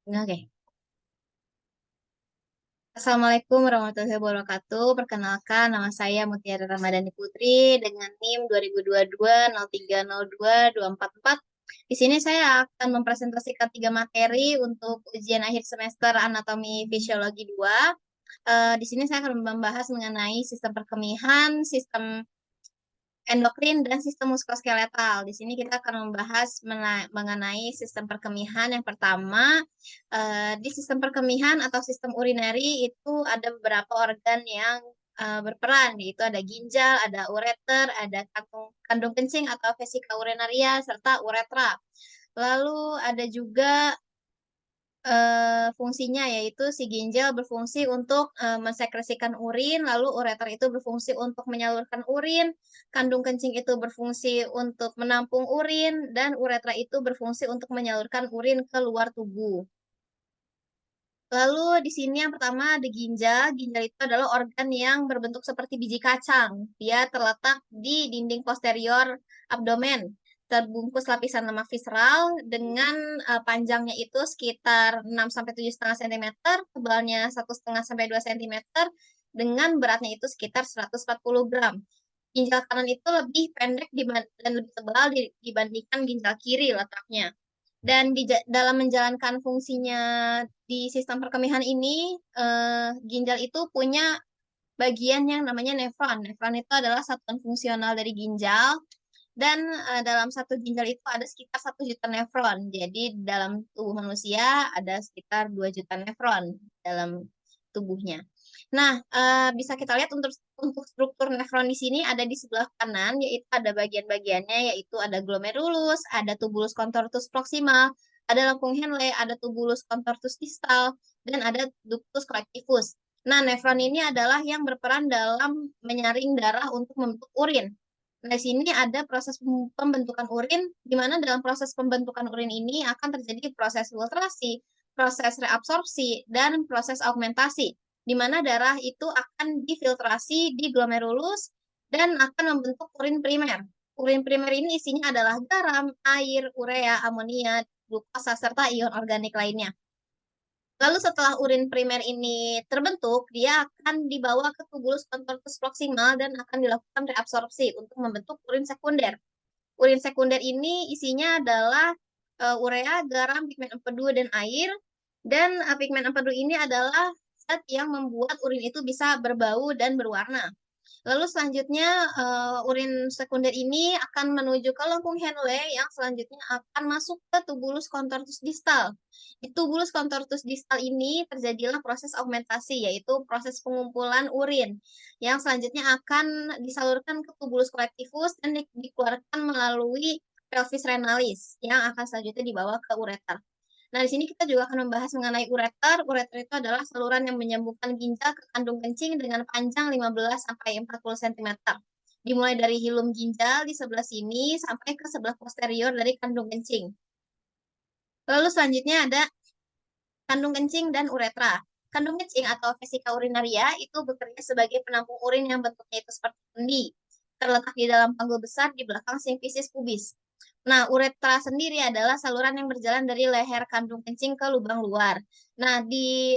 Oke. Assalamualaikum warahmatullahi wabarakatuh. Perkenalkan, nama saya Mutiara Ramadhani Putri dengan NIM 2022-0302-244. Di sini saya akan mempresentasikan 3 materi untuk ujian akhir semester Anatomi Fisiologi 2. Di sini saya akan membahas mengenai sistem perkemihan, sistem endokrin, dan sistem muskuloskeletal. Di sini kita akan membahas mengenai sistem perkemihan. Yang pertama, di sistem perkemihan atau sistem urinari itu ada beberapa organ yang berperan, yaitu ada ginjal, ada ureter, ada kandung kencing atau vesika urinaria, serta uretra. Lalu ada juga fungsinya, yaitu si ginjal berfungsi untuk mensekresikan urin, lalu ureter itu berfungsi untuk menyalurkan urin, kandung kencing itu berfungsi untuk menampung urin, dan uretra itu berfungsi untuk menyalurkan urin ke luar tubuh. Lalu di sini yang pertama ada ginjal. Ginjal itu adalah organ yang berbentuk seperti biji kacang. Dia terletak di dinding posterior abdomen, terbungkus lapisan lemak visceral dengan panjangnya itu sekitar 6 sampai 7,5 cm, tebalnya 1,5 sampai 2 cm, dengan beratnya itu sekitar 140 gram. Ginjal kanan itu lebih pendek dan lebih tebal dibandingkan ginjal kiri letaknya. Dan dalam menjalankan fungsinya di sistem perkemihan ini, ginjal itu punya bagian yang namanya nefron. Nefron itu adalah satuan fungsional dari ginjal, dan dalam satu ginjal itu ada sekitar 1 juta nefron. Jadi dalam tubuh manusia ada sekitar 2 juta nefron dalam tubuhnya. Nah, bisa kita lihat untuk struktur nefron di sini ada di sebelah kanan, yaitu ada bagian-bagiannya, yaitu ada glomerulus, ada tubulus contortus proximal, ada lengkung Henle, ada tubulus contortus distal, dan ada ductus collectivus. Nah, nefron ini adalah yang berperan dalam menyaring darah untuk membentuk urin. Nah, di sini ada proses pembentukan urin, di mana dalam proses pembentukan urin ini akan terjadi proses filtrasi, proses reabsorpsi, dan proses augmentasi, di mana darah itu akan difiltrasi di glomerulus dan akan membentuk urin primer. Urin primer ini isinya adalah garam, air, urea, amonia, glukosa, serta ion organik lainnya. Lalu setelah urin primer ini terbentuk, dia akan dibawa ke tubulus contortus proximal dan akan dilakukan reabsorpsi untuk membentuk urin sekunder. Urin sekunder ini isinya adalah urea, garam, pigmen empedu, dan air. Dan pigmen empedu ini adalah zat yang membuat urin itu bisa berbau dan berwarna. Lalu selanjutnya urin sekunder ini akan menuju ke lengkung Henle yang selanjutnya akan masuk ke tubulus contortus distal. Di tubulus contortus distal ini terjadilah proses augmentasi, yaitu proses pengumpulan urin yang selanjutnya akan disalurkan ke tubulus collectivus dan dikeluarkan melalui pelvis renalis yang akan selanjutnya dibawa ke ureter. Nah, di sini kita juga akan membahas mengenai ureter. Ureter itu adalah saluran yang menyambungkan ginjal ke kandung kencing dengan panjang 15 sampai 40 cm. Dimulai dari hilum ginjal di sebelah sini sampai ke sebelah posterior dari kandung kencing. Lalu selanjutnya ada kandung kencing dan uretra. Kandung kencing atau vesika urinaria itu bekerja sebagai penampung urin yang bentuknya itu seperti kendi, terletak di dalam panggul besar di belakang simfisis pubis. Nah, uretra sendiri adalah saluran yang berjalan dari leher kandung kencing ke lubang luar. Nah, di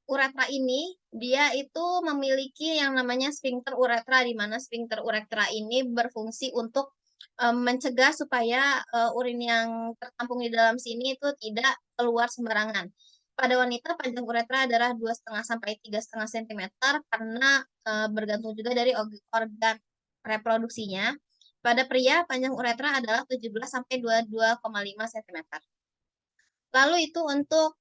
uretra ini, dia itu memiliki yang namanya sphincter uretra, di mana sphincter uretra ini berfungsi untuk mencegah supaya urin yang tertampung di dalam sini itu tidak keluar sembarangan. Pada wanita, panjang uretra adalah 2,5 sampai 3,5 cm karena bergantung juga dari organ reproduksinya. Pada pria, panjang uretra adalah 17 sampai 22,5 cm. Lalu itu untuk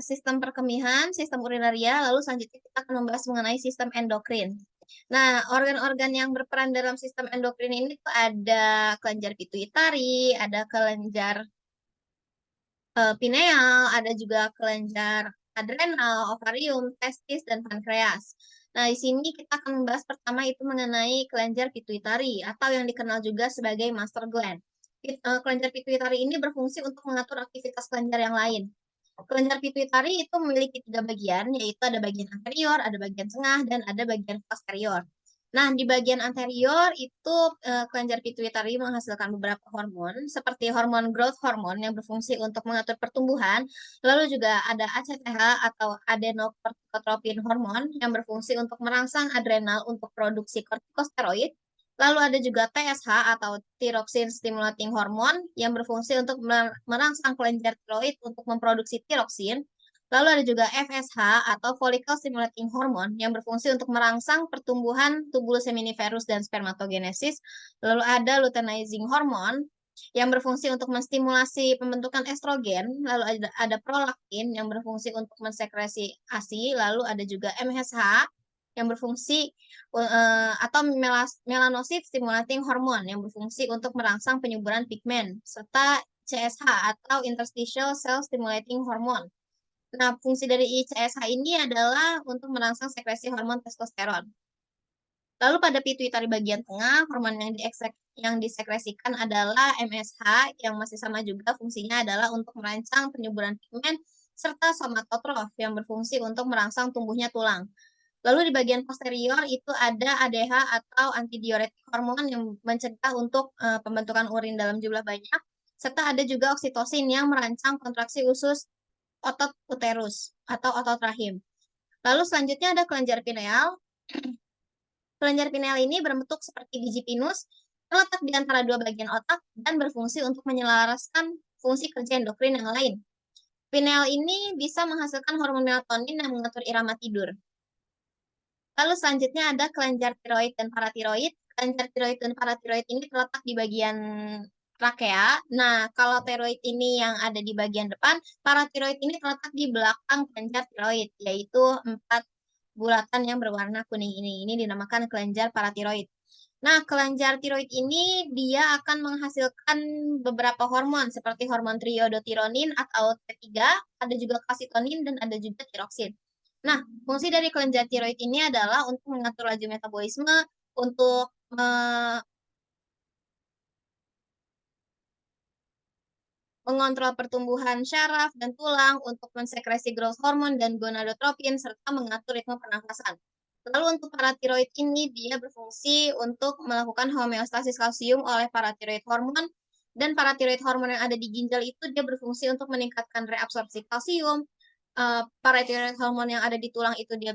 sistem perkemihan, sistem urinaria, lalu selanjutnya kita akan membahas mengenai sistem endokrin. Nah, organ-organ yang berperan dalam sistem endokrin ini tuh ada kelenjar pituitari, ada kelenjar pineal, ada juga kelenjar adrenal, ovarium, testis, dan pankreas. Nah, di sini kita akan membahas pertama itu mengenai kelenjar pituitari atau yang dikenal juga sebagai master gland. Kelenjar pituitari ini berfungsi untuk mengatur aktivitas kelenjar yang lain. Kelenjar pituitari itu memiliki 3 bagian, yaitu ada bagian anterior, ada bagian tengah, dan ada bagian posterior. Nah, di bagian anterior itu kelenjar pituitari menghasilkan beberapa hormon seperti hormon growth hormone yang berfungsi untuk mengatur pertumbuhan, lalu juga ada ACTH atau adenocorticotropin hormon yang berfungsi untuk merangsang adrenal untuk produksi kortikosteroid. Lalu ada juga TSH atau thyroxine stimulating hormone yang berfungsi untuk merangsang kelenjar tiroid untuk memproduksi tiroksin. Lalu ada juga FSH atau follicle stimulating hormone yang berfungsi untuk merangsang pertumbuhan tubulus seminiferus dan spermatogenesis. Lalu ada luteinizing hormone yang berfungsi untuk menstimulasi pembentukan estrogen. Lalu ada prolaktin yang berfungsi untuk mensekresi ASI. Lalu ada juga MSH yang berfungsi atau melanocyte stimulating hormone yang berfungsi untuk merangsang penyuburan pigmen serta CSH atau interstitial cell stimulating hormone. Nah, fungsi dari ICSH ini adalah untuk merangsang sekresi hormon testosteron. Lalu pada pituitari bagian tengah, hormon yang disekresikan adalah MSH yang masih sama juga fungsinya adalah untuk merangsang penyuburan pigmen serta somatotrof yang berfungsi untuk merangsang tumbuhnya tulang. Lalu di bagian posterior itu ada ADH atau antidiuretik hormon yang mencegah untuk pembentukan urin dalam jumlah banyak, serta ada juga oksitosin yang merangsang kontraksi usus otot uterus atau otot rahim. Lalu selanjutnya ada kelenjar pineal. Kelenjar pineal ini berbentuk seperti biji pinus, terletak di antara dua bagian otak dan berfungsi untuk menyelaraskan fungsi kerja endokrin yang lain. Pineal ini bisa menghasilkan hormon melatonin yang mengatur irama tidur. Lalu selanjutnya ada kelenjar tiroid dan paratiroid. Kelenjar tiroid dan paratiroid ini terletak di bagian trakea. Nah, kalau tiroid ini yang ada di bagian depan, paratiroid ini terletak di belakang kelenjar tiroid, yaitu 4 bulatan yang berwarna kuning ini. Ini dinamakan kelenjar paratiroid. Nah, kelenjar tiroid ini dia akan menghasilkan beberapa hormon seperti hormon triodotironin atau T3, ada juga kalsitonin dan ada juga tiroksin. Nah, fungsi dari kelenjar tiroid ini adalah untuk mengatur laju metabolisme, untuk mengontrol pertumbuhan syaraf dan tulang, untuk mensekresi growth hormone dan gonadotropin, serta mengatur ritme pernafasan. Lalu untuk paratiroid ini, dia berfungsi untuk melakukan homeostasis kalsium oleh paratiroid hormon, dan paratiroid hormon yang ada di ginjal itu dia berfungsi untuk meningkatkan reabsorpsi kalsium. Paratiroid hormon yang ada di tulang itu dia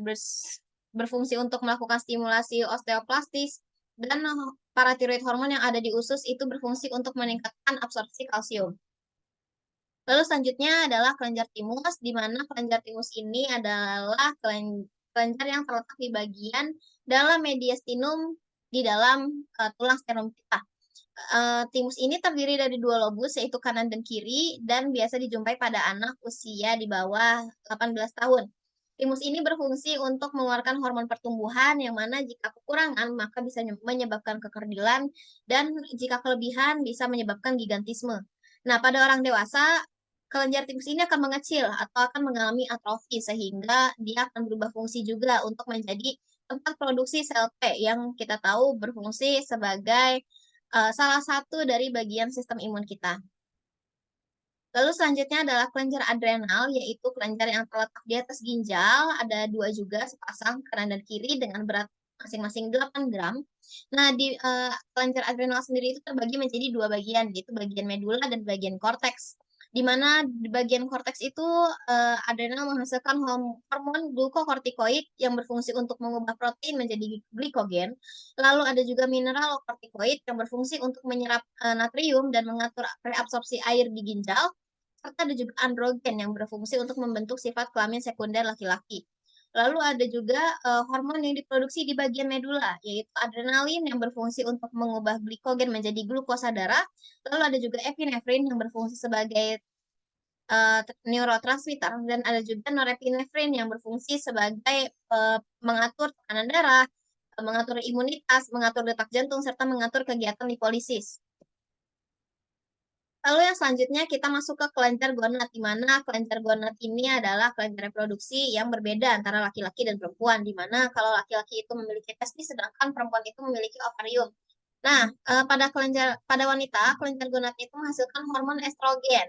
berfungsi untuk melakukan stimulasi osteoplastis, dan paratiroid hormon yang ada di usus itu berfungsi untuk meningkatkan absorpsi kalsium. Lalu selanjutnya adalah kelenjar timus, di mana kelenjar timus ini adalah kelenjar yang terletak di bagian dalam mediastinum di dalam tulang sternum kita. Timus ini terdiri dari 2 lobus, yaitu kanan dan kiri, dan biasa dijumpai pada anak usia di bawah 18 tahun. Timus ini berfungsi untuk mengeluarkan hormon pertumbuhan, yang mana jika kekurangan maka bisa menyebabkan kekerdilan, dan jika kelebihan bisa menyebabkan gigantisme. Nah, pada orang dewasa, kelenjar timus ini akan mengecil atau akan mengalami atrofi, sehingga dia akan berubah fungsi juga untuk menjadi tempat produksi sel T yang kita tahu berfungsi sebagai salah satu dari bagian sistem imun kita. Lalu selanjutnya adalah kelenjar adrenal, yaitu kelenjar yang terletak di atas ginjal, ada 2 juga sepasang, kanan dan kiri dengan berat masing-masing 8 gram. Nah, di kelenjar adrenal sendiri itu terbagi menjadi 2 bagian, yaitu bagian medula dan bagian korteks. Di mana di bagian korteks itu adrenal menghasilkan hormon glukokortikoid yang berfungsi untuk mengubah protein menjadi glikogen. Lalu ada juga mineralokortikoid yang berfungsi untuk menyerap natrium dan mengatur reabsorpsi air di ginjal. Serta ada juga androgen yang berfungsi untuk membentuk sifat kelamin sekunder laki-laki. Lalu ada juga hormon yang diproduksi di bagian medula, yaitu adrenalin yang berfungsi untuk mengubah glikogen menjadi glukosa darah. Lalu ada juga epinefrin yang berfungsi sebagai neurotransmitter, dan ada juga norepinefrin yang berfungsi sebagai mengatur tekanan darah, mengatur imunitas, mengatur detak jantung, serta mengatur kegiatan lipolisis. Lalu yang selanjutnya kita masuk ke kelenjar gonad, di mana kelenjar gonad ini adalah kelenjar reproduksi yang berbeda antara laki-laki dan perempuan, di mana kalau laki-laki itu memiliki testis, sedangkan perempuan itu memiliki ovarium. Nah, pada wanita, kelenjar gonad itu menghasilkan hormon estrogen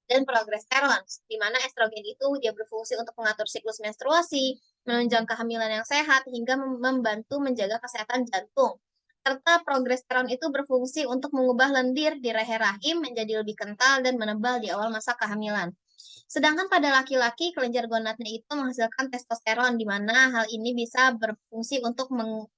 dan progesteron, di mana estrogen itu dia berfungsi untuk mengatur siklus menstruasi, menunjang kehamilan yang sehat, hingga membantu menjaga kesehatan jantung. Serta progesteron itu berfungsi untuk mengubah lendir di leher rahim menjadi lebih kental dan menebal di awal masa kehamilan. Sedangkan pada laki-laki, kelenjar gonadnya itu menghasilkan testosteron, di mana hal ini bisa berfungsi untuk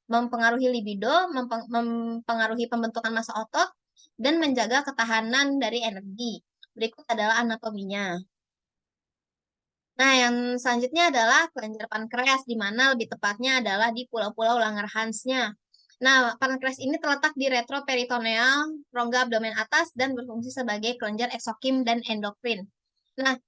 mempengaruhi libido, mempengaruhi pembentukan massa otot, dan menjaga ketahanan dari energi. Berikut adalah anatominya. Nah, yang selanjutnya adalah kelenjar pankreas, di mana lebih tepatnya adalah di pulau-pulau Langerhansnya. Nah, pankreas ini terletak di retroperitoneal, rongga abdomen atas, dan berfungsi sebagai kelenjar eksokim dan endokrin. Nah,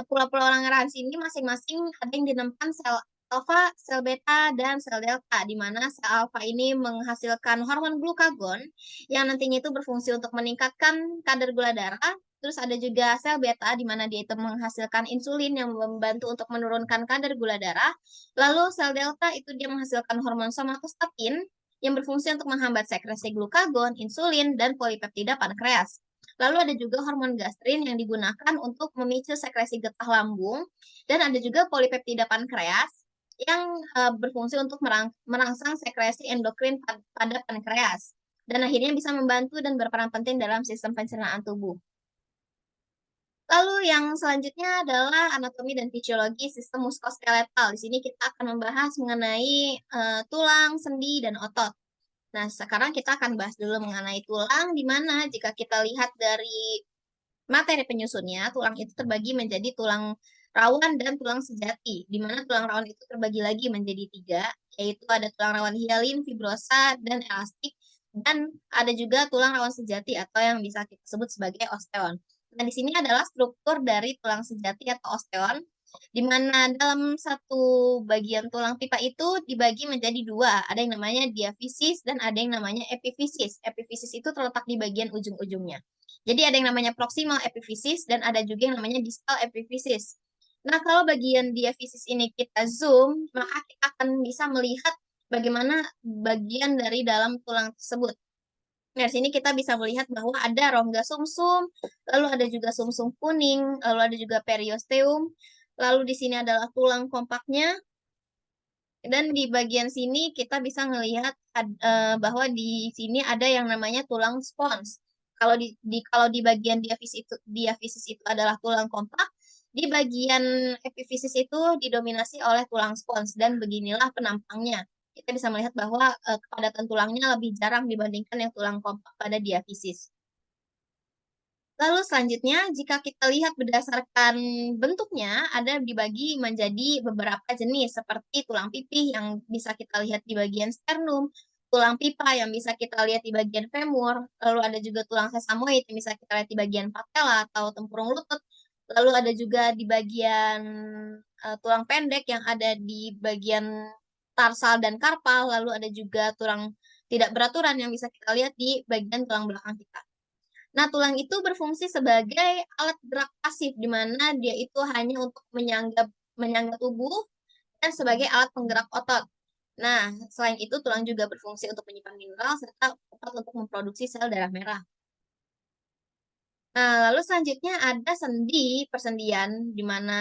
pulau-pulau Langerhans ini masing-masing ada yang dinamakan sel alfa, sel beta, dan sel delta, di mana sel alfa ini menghasilkan hormon glukagon yang nantinya itu berfungsi untuk meningkatkan kadar gula darah. Terus ada juga sel beta, di mana dia itu menghasilkan insulin yang membantu untuk menurunkan kadar gula darah. Lalu sel delta itu dia menghasilkan hormon somatostatin yang berfungsi untuk menghambat sekresi glukagon, insulin, dan polipeptida pankreas. Lalu ada juga hormon gastrin yang digunakan untuk memicu sekresi getah lambung, dan ada juga polipeptida pankreas yang berfungsi untuk merangsang sekresi endokrin pada pankreas, dan akhirnya bisa membantu dan berperan penting dalam sistem pencernaan tubuh. Lalu yang selanjutnya adalah anatomi dan fisiologi sistem muskoskeletal. Di sini kita akan membahas mengenai tulang, sendi, dan otot. Nah, sekarang kita akan bahas dulu mengenai tulang, di mana jika kita lihat dari materi penyusunnya, tulang itu terbagi menjadi tulang rawan dan tulang sejati, di mana tulang rawan itu terbagi lagi menjadi tiga, yaitu ada tulang rawan hialin, fibrosa, dan elastik, dan ada juga tulang rawan sejati atau yang bisa kita sebut sebagai osteon. Nah, di sini adalah struktur dari tulang sejati atau osteon, di mana dalam satu bagian tulang pipa itu dibagi menjadi dua, ada yang namanya diafisis dan ada yang namanya epifisis. Epifisis itu terletak di bagian ujung-ujungnya. Jadi ada yang namanya proximal epifisis dan ada juga yang namanya distal epifisis. Nah, kalau bagian diafisis ini kita zoom, maka kita akan bisa melihat bagaimana bagian dari dalam tulang tersebut. Nah, di sini kita bisa melihat bahwa ada rongga sumsum, lalu ada juga sumsum kuning, lalu ada juga periosteum, lalu di sini adalah tulang kompaknya, dan di bagian sini kita bisa melihat bahwa di sini ada yang namanya tulang spons. Kalau di bagian diafisis itu adalah tulang kompak, di bagian epifisis itu didominasi oleh tulang spons, dan beginilah penampangnya. Kita bisa melihat bahwa kepadatan tulangnya lebih jarang dibandingkan yang tulang kompak pada diafisis. Lalu selanjutnya, jika kita lihat berdasarkan bentuknya, ada dibagi menjadi beberapa jenis, seperti tulang pipih yang bisa kita lihat di bagian sternum, tulang pipa yang bisa kita lihat di bagian femur, lalu ada juga tulang sesamoid yang bisa kita lihat di bagian patella atau tempurung lutut, lalu ada juga di bagian tulang pendek yang ada di bagian tarsal dan karpal, lalu ada juga tulang tidak beraturan yang bisa kita lihat di bagian tulang belakang kita. Nah, tulang itu berfungsi sebagai alat gerak pasif, di mana dia itu hanya untuk menyangga tubuh dan sebagai alat penggerak otot. Nah, selain itu tulang juga berfungsi untuk menyimpan mineral serta otot untuk memproduksi sel darah merah. Nah, lalu selanjutnya ada sendi, persendian, di mana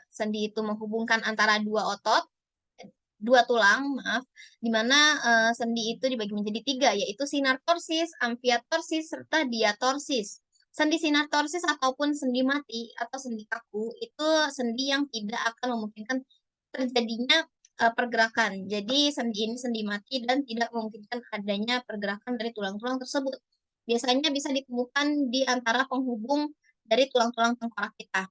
sendi itu menghubungkan antara dua tulang, maaf, di mana sendi itu dibagi menjadi tiga, yaitu sinartorsis, amfiatorsis, serta diatorsis. Sendi sinartorsis ataupun sendi mati atau sendi kaku itu sendi yang tidak akan memungkinkan terjadinya pergerakan. Jadi sendi ini sendi mati dan tidak memungkinkan adanya pergerakan dari tulang-tulang tersebut. Biasanya bisa ditemukan di antara penghubung dari tulang-tulang tengkorak kita.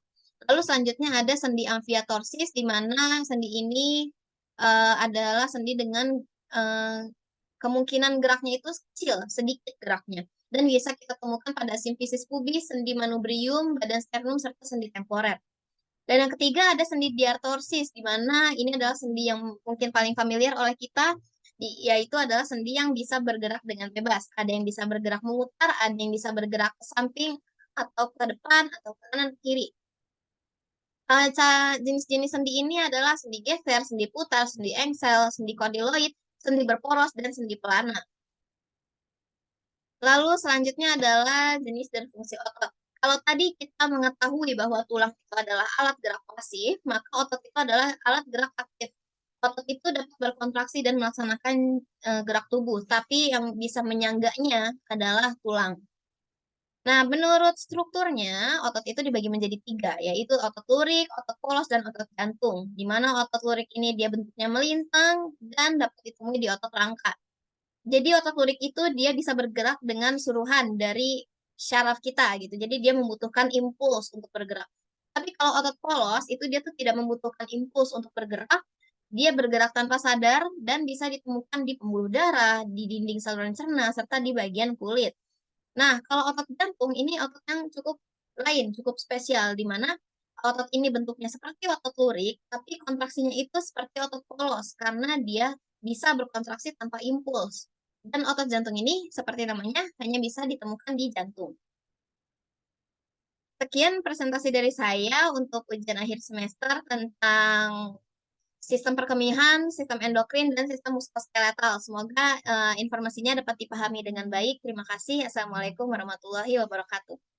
Lalu selanjutnya ada sendi amfiatorsis, di mana sendi ini adalah sendi dengan uh, kemungkinan geraknya itu kecil, sedikit geraknya. Dan biasa kita temukan pada simfisis pubis, sendi manubrium, badan sternum, serta sendi temporer. Dan yang ketiga ada sendi diatorsis, di mana ini adalah sendi yang mungkin paling familiar oleh kita, yaitu adalah sendi yang bisa bergerak dengan bebas. Ada yang bisa bergerak memutar, ada yang bisa bergerak ke samping, atau ke depan, atau ke kanan, ke kiri. Jenis-jenis sendi ini adalah sendi geser, sendi putar, sendi engsel, sendi kondyloid, sendi berporos, dan sendi pelana. Lalu selanjutnya adalah jenis dan fungsi otot. Kalau tadi kita mengetahui bahwa tulang itu adalah alat gerak pasif, maka otot itu adalah alat gerak aktif. Otot itu dapat berkontraksi dan melaksanakan, gerak tubuh, tapi yang bisa menyangganya adalah tulang. Nah, menurut strukturnya, otot itu dibagi menjadi 3, yaitu otot lurik, otot polos, dan otot jantung. Di mana otot lurik ini dia bentuknya melintang dan dapat ditemui di otot rangka. Jadi otot lurik itu dia bisa bergerak dengan suruhan dari syaraf kita gitu. Jadi dia membutuhkan impuls untuk bergerak. Tapi kalau otot polos itu dia tuh tidak membutuhkan impuls untuk bergerak, dia bergerak tanpa sadar dan bisa ditemukan di pembuluh darah, di dinding saluran cerna, serta di bagian kulit. Nah, kalau otot jantung ini otot yang cukup lain, cukup spesial, di mana otot ini bentuknya seperti otot lurik, tapi kontraksinya itu seperti otot polos karena dia bisa berkontraksi tanpa impuls. Dan otot jantung ini seperti namanya hanya bisa ditemukan di jantung. Sekian presentasi dari saya untuk ujian akhir semester tentang sistem perkemihan, sistem endokrin, dan sistem muskuloskeletal. Semoga informasinya dapat dipahami dengan baik. Terima kasih. Assalamualaikum warahmatullahi wabarakatuh.